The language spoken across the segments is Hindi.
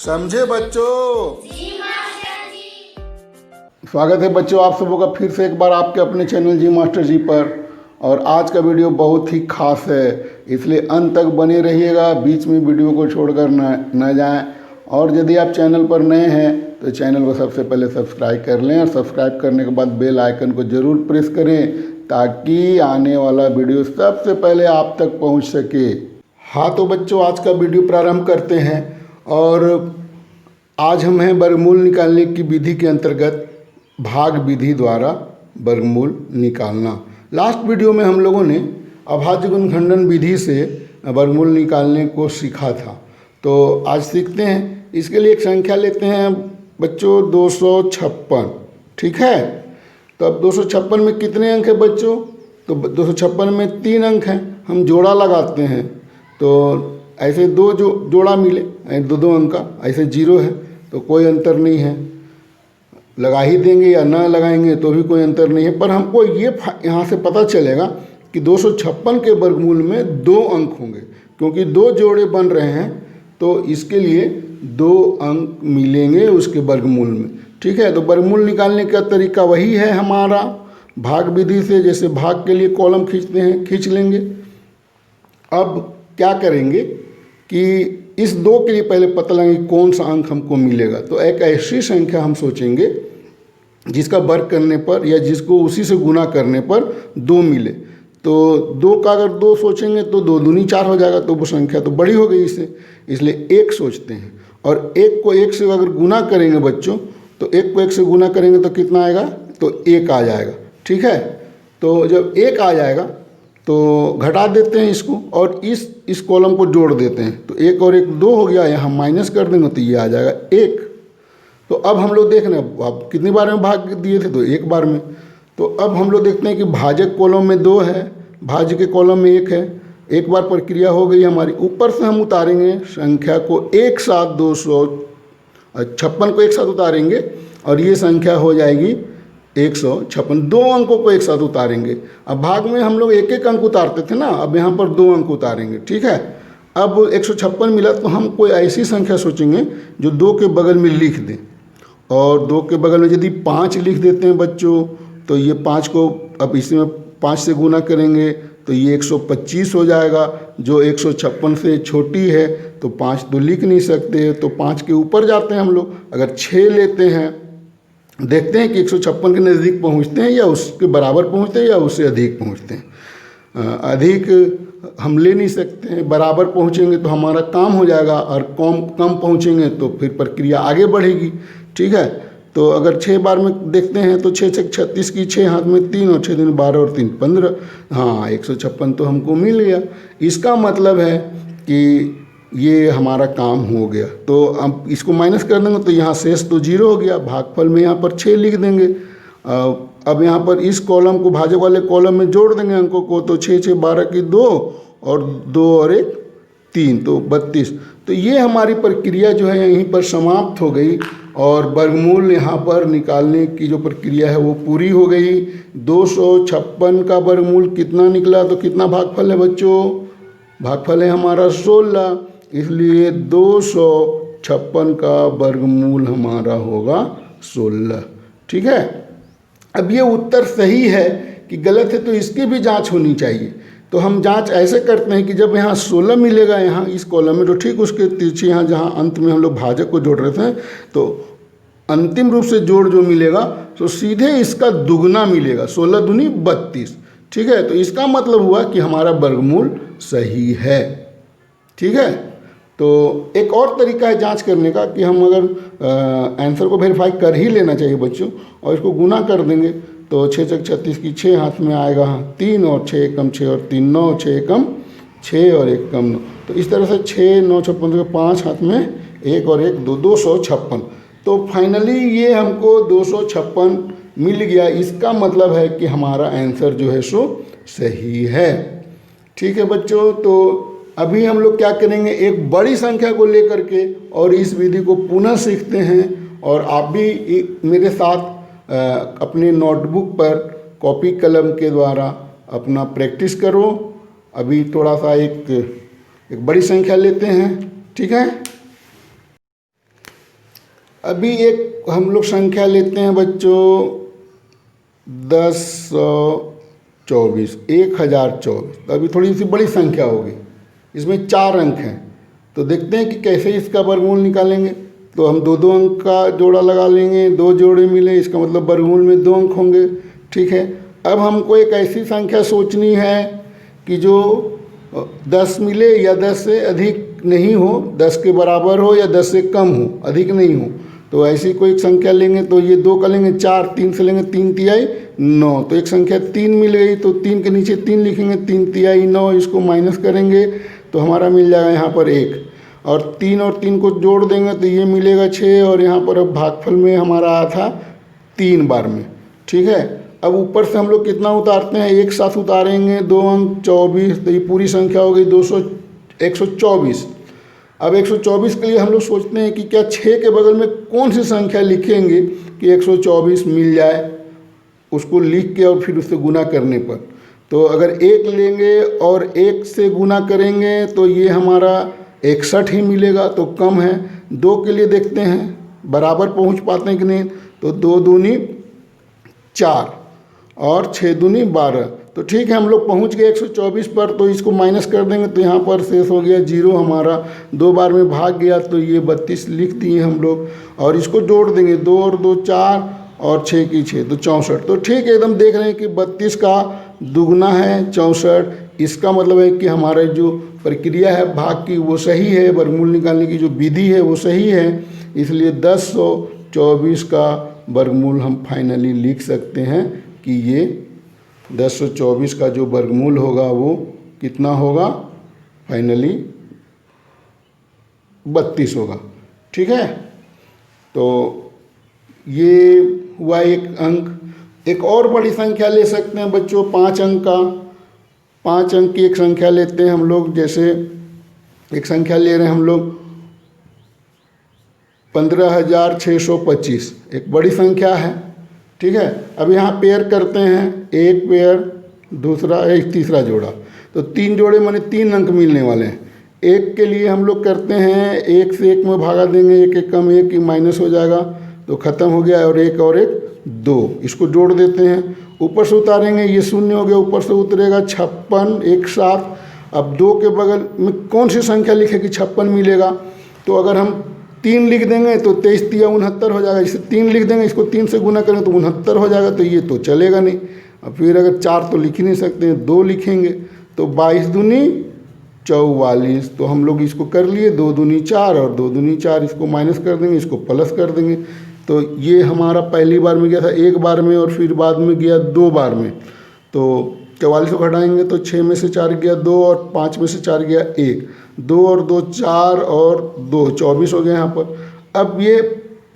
समझे बच्चों? जी मास्टर जी। स्वागत है बच्चों आप सबों का फिर से एक बार आपके अपने चैनल जी मास्टर जी पर। और आज का वीडियो बहुत ही खास है, इसलिए अंत तक बने रहिएगा, बीच में वीडियो को छोड़कर न जाएं। और यदि आप चैनल पर नए हैं तो चैनल को सबसे पहले सब्सक्राइब कर लें और सब्सक्राइब करने के बाद बेल आइकन को ज़रूर प्रेस करें ताकि आने वाला वीडियो सबसे पहले आप तक पहुंच सके। हाँ तो बच्चों आज का वीडियो प्रारंभ करते हैं। और आज हम हैं वर्गमूल निकालने की विधि के अंतर्गत भाग विधि द्वारा वर्गमूल निकालना। लास्ट वीडियो में हम लोगों ने अभाज्य गुणनखंडन विधि से वर्गमूल निकालने को सीखा था, तो आज सीखते हैं। इसके लिए एक संख्या लेते हैं बच्चों 256, ठीक है। तो अब 256 में कितने अंक है बच्चों? तो 256 में 3 अंक हैं, हम जोड़ा लगाते हैं तो ऐसे दो जोड़ा मिले, दो अंक का, ऐसे 0 है तो कोई अंतर नहीं है, लगा ही देंगे या ना लगाएंगे तो भी कोई अंतर नहीं है। पर हमको ये यहाँ से पता चलेगा कि 256 के वर्गमूल में 2 अंक होंगे, क्योंकि 2 जोड़े बन रहे हैं तो इसके लिए 2 अंक मिलेंगे उसके वर्गमूल में, ठीक है। तो वर्गमूल निकालने का तरीका वही है हमारा भाग विधि से। जैसे भाग के लिए कॉलम खींचते हैं, खींच लेंगे। अब क्या करेंगे कि इस 2 के लिए पहले पता लगाएंगे कौन सा अंक हमको मिलेगा। तो एक ऐसी संख्या हम सोचेंगे जिसका वर्ग करने पर या जिसको उसी से गुना करने पर 2 मिले। तो 2 का अगर 2 सोचेंगे तो 2 दूनी 4 हो जाएगा, तो वो संख्या तो बड़ी हो गई इससे, इसलिए 1 सोचते हैं। और 1 को 1 से अगर गुना करेंगे बच्चों, तो 1 को 1 से गुना करेंगे तो कितना आएगा? तो 1 आ जाएगा, ठीक है। तो जब 1 आ जाएगा तो घटा देते हैं इसको और इस कॉलम को जोड़ देते हैं, तो 1 और 1 2 हो गया, यहाँ माइनस कर देंगे तो ये आ जाएगा 1। तो अब हम लोग देख रहे हैं आप कितनी बार में भाग दिए थे, तो 1 बार में। तो अब हम लोग देखते हैं कि भाजक कॉलम में 2 है, भाज्य के कॉलम में 1 है। एक बार प्रक्रिया हो गई हमारी। ऊपर से हम उतारेंगे संख्या को एक साथ 256 को एक साथ उतारेंगे और ये संख्या हो जाएगी 156। 2 अंकों को एक साथ उतारेंगे। अब भाग में हम लोग एक एक अंक उतारते थे ना, अब यहाँ पर 2 अंक उतारेंगे, ठीक है। अब 156 मिला तो हम कोई ऐसी संख्या सोचेंगे जो 2 के बगल में लिख दें। और 2 के बगल में यदि 5 लिख देते हैं बच्चों, तो ये 5 को अब इसमें 5 से गुना करेंगे तो ये 125 हो जाएगा, जो 156 से छोटी है। तो 5 तो लिख नहीं सकते, तो 5 के ऊपर जाते हैं हम लोग। अगर 6 लेते हैं, देखते हैं कि 156 के नज़दीक पहुंचते हैं या उसके बराबर पहुंचते हैं या उससे अधिक पहुंचते हैं। अधिक हम ले नहीं सकते हैं, बराबर पहुंचेंगे तो हमारा काम हो जाएगा, और कम पहुंचेंगे तो फिर प्रक्रिया आगे बढ़ेगी, ठीक है। तो अगर 6 बार में देखते हैं तो 6 6 36 की 6 हाथ में 3 और 6 दिन 12 और 3 15। हाँ 156 तो हमको मिल गया। इसका मतलब है कि ये हमारा काम हो गया। तो अब इसको माइनस कर देंगे तो यहाँ शेष तो 0 हो गया। भागफल में यहाँ पर 6 लिख देंगे। अब यहाँ पर इस कॉलम को भाजक वाले कॉलम में जोड़ देंगे अंकों को, तो 6 6 12 की 2 और 2 और 1 3, तो 32। तो ये हमारी प्रक्रिया जो है यहीं पर समाप्त हो गई और वर्गमूल यहाँ पर निकालने की जो प्रक्रिया है वो पूरी हो गई। 256 का वर्गमूल कितना निकला? तो कितना भागफल है बच्चों? भागफल है हमारा 16, इसलिए 256 का वर्गमूल हमारा होगा 16, ठीक है। अब ये उत्तर सही है कि गलत है, तो इसकी भी जांच होनी चाहिए। तो हम जांच ऐसे करते हैं कि जब यहाँ 16 मिलेगा यहाँ इस कॉलम में, तो ठीक उसके तिरछे यहाँ जहाँ अंत में हम लोग भाजक को जोड़ रहे थे, तो अंतिम रूप से जोड़ जो मिलेगा तो सीधे इसका दुगना मिलेगा, 16 दूनी 32, ठीक है। तो इसका मतलब हुआ कि हमारा वर्गमूल सही है, ठीक है। तो एक और तरीका है जांच करने का कि हम अगर आंसर को वेरीफाई कर ही लेना चाहिए बच्चों, और इसको गुना कर देंगे तो 6 6 36 की 6 हाथ में आएगा 3 और 6 एकम 6 और 3 9, 6 एकम 6 और 1 कम 9। तो इस तरह से 6 9 56 के 5 हाथ में 1 और 1 2, 256। तो फाइनली ये हमको 256 मिल गया। इसका मतलब है कि हमारा आंसर जो है सो सही है, ठीक है बच्चों। तो अभी हम लोग क्या करेंगे, एक बड़ी संख्या को लेकर के और इस विधि को पुनः सीखते हैं। और आप भी मेरे साथ अपने नोटबुक पर कॉपी कलम के द्वारा अपना प्रैक्टिस करो। अभी थोड़ा सा एक बड़ी संख्या लेते हैं, ठीक है। अभी एक हम लोग संख्या लेते हैं बच्चों 1024, 1024। तो अभी थोड़ी सी बड़ी संख्या होगी, इसमें 4 अंक हैं। तो देखते हैं कि कैसे इसका वर्गमूल निकालेंगे। तो हम दो दो अंक का जोड़ा लगा लेंगे, 2 जोड़े मिले, इसका मतलब वर्गमूल में 2 अंक होंगे। ठीक है, अब हमको एक ऐसी संख्या सोचनी है कि जो 10 मिले या 10 से अधिक नहीं हो, 10 के बराबर हो या 10 से कम हो, अधिक नहीं हो। तो ऐसी कोई एक संख्या लेंगे, तो ये 2 का लेंगे 4, 3 से लेंगे 3 तिहाई 9। तो एक संख्या 3 मिल गई, तो 3 के नीचे 3 लिखेंगे, 3 तिहाई 9। इसको माइनस करेंगे तो हमारा मिल जाएगा यहाँ पर 1, और 3 और 3 को जोड़ देंगे तो ये मिलेगा 6, और यहाँ पर अब भागफल में हमारा आया था 3 बार में। ठीक है, अब ऊपर से हम लोग कितना उतारते हैं, एक साथ उतारेंगे 2 अंक 24, तो ये पूरी संख्या हो गई 124। अब 124 के लिए हम लोग सोचते हैं कि क्या 6 के बगल में कौन सी संख्या लिखेंगे कि 124 मिल जाए, उसको लिख के और फिर उससे गुना करने पर। तो अगर 1 लेंगे और 1 से गुना करेंगे तो ये हमारा 61 ही मिलेगा, तो कम है। 2 के लिए देखते हैं बराबर पहुंच पाते हैं कि नहीं। तो 2 दूनी 4 और 6 दूनी 12। तो ठीक है, हम लोग पहुंच गए 124 पर। तो इसको माइनस कर देंगे तो यहाँ पर शेष हो गया 0 हमारा, 2 बार में भाग गया, तो ये 32 लिख दिए हम लोग। और इसको जोड़ देंगे, 2 और 2 4 और 6 की 6, तो 64। तो ठीक है, एकदम देख रहे हैं कि 32 का दुगना है 64। इसका मतलब है कि हमारा जो प्रक्रिया है भाग की वो सही है, वर्गमूल निकालने की जो विधि है वो सही है। इसलिए 1024 का वर्गमूल हम फाइनली लिख सकते हैं कि ये 1024 का जो वर्गमूल होगा वो कितना होगा, फाइनली 32 होगा। ठीक है, तो ये हुआ एक अंक। एक और बड़ी संख्या ले सकते हैं बच्चों, 5 अंक का। 5 अंक की एक संख्या लेते हैं हम लोग, जैसे एक संख्या ले रहे हैं हम लोग 15,625, एक बड़ी संख्या है। ठीक है, अब यहाँ पेयर करते हैं, एक पेयर, दूसरा, एक तीसरा जोड़ा। तो 3 जोड़े माने 3 अंक मिलने वाले हैं। 1 के लिए हम लोग करते हैं 1 से 1 में भागा देंगे, 1 1 कम 1 की माइनस हो जाएगा, तो ख़त्म हो गया। और 1 और 1 2, इसको जोड़ देते हैं, ऊपर से उतारेंगे, ये 0 हो गया, ऊपर से उतरेगा 56 एक साथ। अब 2 के बगल में कौन सी संख्या लिखे कि 56 मिलेगा। तो अगर हम 3 लिख देंगे तो 23 तिया 69 हो जाएगा। इसे 3 लिख देंगे, इसको 3 से गुना करेंगे तो 69 हो जाएगा, तो ये तो चलेगा नहीं। अब फिर अगर 4 तो लिख ही नहीं सकते हैं, 2 लिखेंगे, तो 22 दूनी 44। तो हम लोग इसको कर लिए, 2 दूनी 4 और 2 दूनी 4, इसको माइनस कर देंगे, इसको प्लस कर देंगे। तो ये हमारा पहली बार में गया था 1 बार में, और फिर बाद में गया 2 बार में। तो 44 को घटाएंगे तो 6 में से 4 गया 2, और 5 में से 4 गया 1, 2 और 2 4 और 2 24 हो गया यहाँ पर। अब ये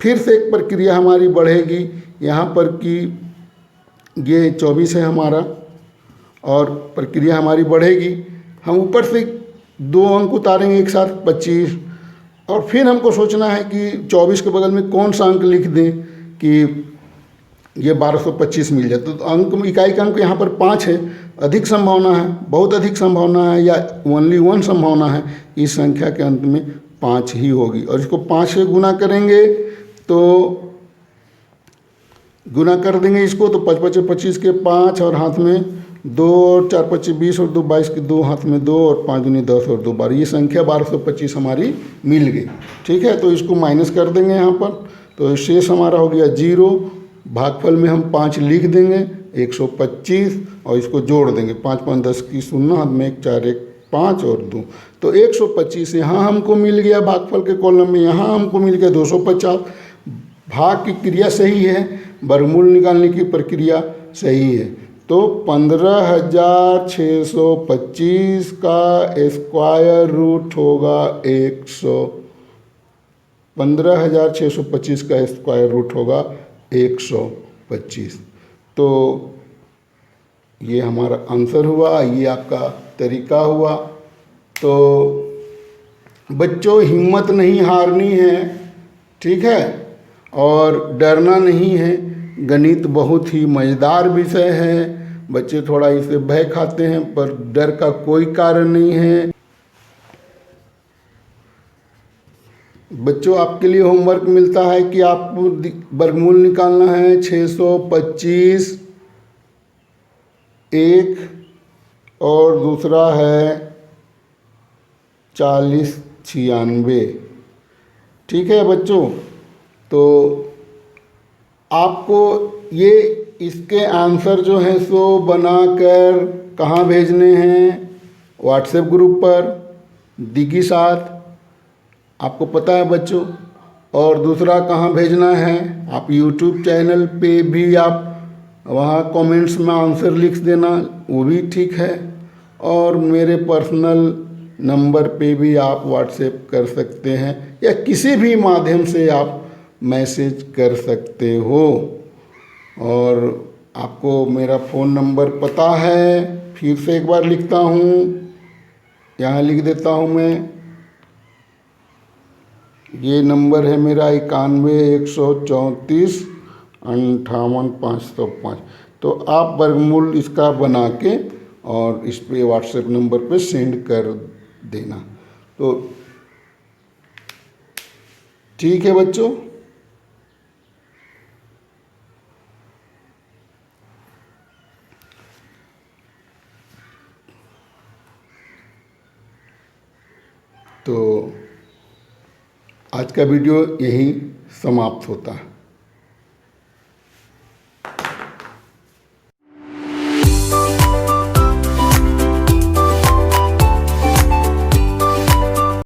फिर से एक प्रक्रिया हमारी बढ़ेगी यहाँ पर कि ये 24 है हमारा, और प्रक्रिया हमारी बढ़ेगी। हम ऊपर से 2 अंक उतारेंगे एक साथ 25, और फिर हमको सोचना है कि 24 के बगल में कौन सा अंक लिख दें कि ये 1225 मिल जाए। तो अंक, इकाई का अंक यहाँ पर 5 है। अधिक संभावना है, बहुत अधिक संभावना है, या ओनली 1 संभावना है, इस संख्या के अंत में 5 ही होगी। और इसको 5 से गुना करेंगे, तो गुना कर देंगे इसको, तो 5 5 25 के 5, और हाथ में 2 और 4 25 20 और 2 22 के 2, हाथ में 2 और 5 दूनी 10 और 2 12, ये संख्या 1225 हमारी मिल गई। ठीक है, तो इसको माइनस कर देंगे यहाँ पर, तो शेष हमारा हो गया 0। भागफल में हम 5 लिख देंगे, 125, और इसको जोड़ देंगे, 5 5 10 की 0, हाथ में 1 4 1 5 और 2, तो 125 यहाँ हमको मिल गया भागफल के कॉलम में। यहाँ हमको मिल गया 250। भाग की क्रिया सही है, वर्गमूल निकालने की प्रक्रिया सही है। तो 15,625 का स्क्वायर रूट होगा 100। 15,625 का स्क्वायर रूट होगा 125। तो ये हमारा आंसर हुआ, ये आपका तरीका हुआ। तो बच्चों, हिम्मत नहीं हारनी है, ठीक है, और डरना नहीं है। गणित बहुत ही मज़ेदार विषय है। बच्चे थोड़ा इसे भय खाते हैं, पर डर का कोई कारण नहीं है। बच्चों आपके लिए होमवर्क मिलता है कि आपको वर्गमूल निकालना है 625 एक, और दूसरा है 4096। ठीक है बच्चों, तो आपको ये इसके आंसर जो है सो बनाकर कहाँ भेजने हैं? व्हाट्सएप ग्रुप पर दिगी साथ, आपको पता है बच्चों। और दूसरा कहाँ भेजना है? आप यूट्यूब चैनल पे भी आप वहाँ कमेंट्स में आंसर लिख देना, वो भी ठीक है। और मेरे पर्सनल नंबर पे भी आप व्हाट्सएप कर सकते हैं, या किसी भी माध्यम से आप मैसेज कर सकते हो। और आपको मेरा फ़ोन नंबर पता है, फिर से एक बार लिखता हूँ, यहाँ लिख देता हूँ मैं। ये नंबर है मेरा 91 134 58 505। तो आप वर्गमूल इसका बना के और इस पे व्हाट्सएप नंबर पे सेंड कर देना। तो ठीक है बच्चों। तो आज का वीडियो यहीं समाप्त होता है।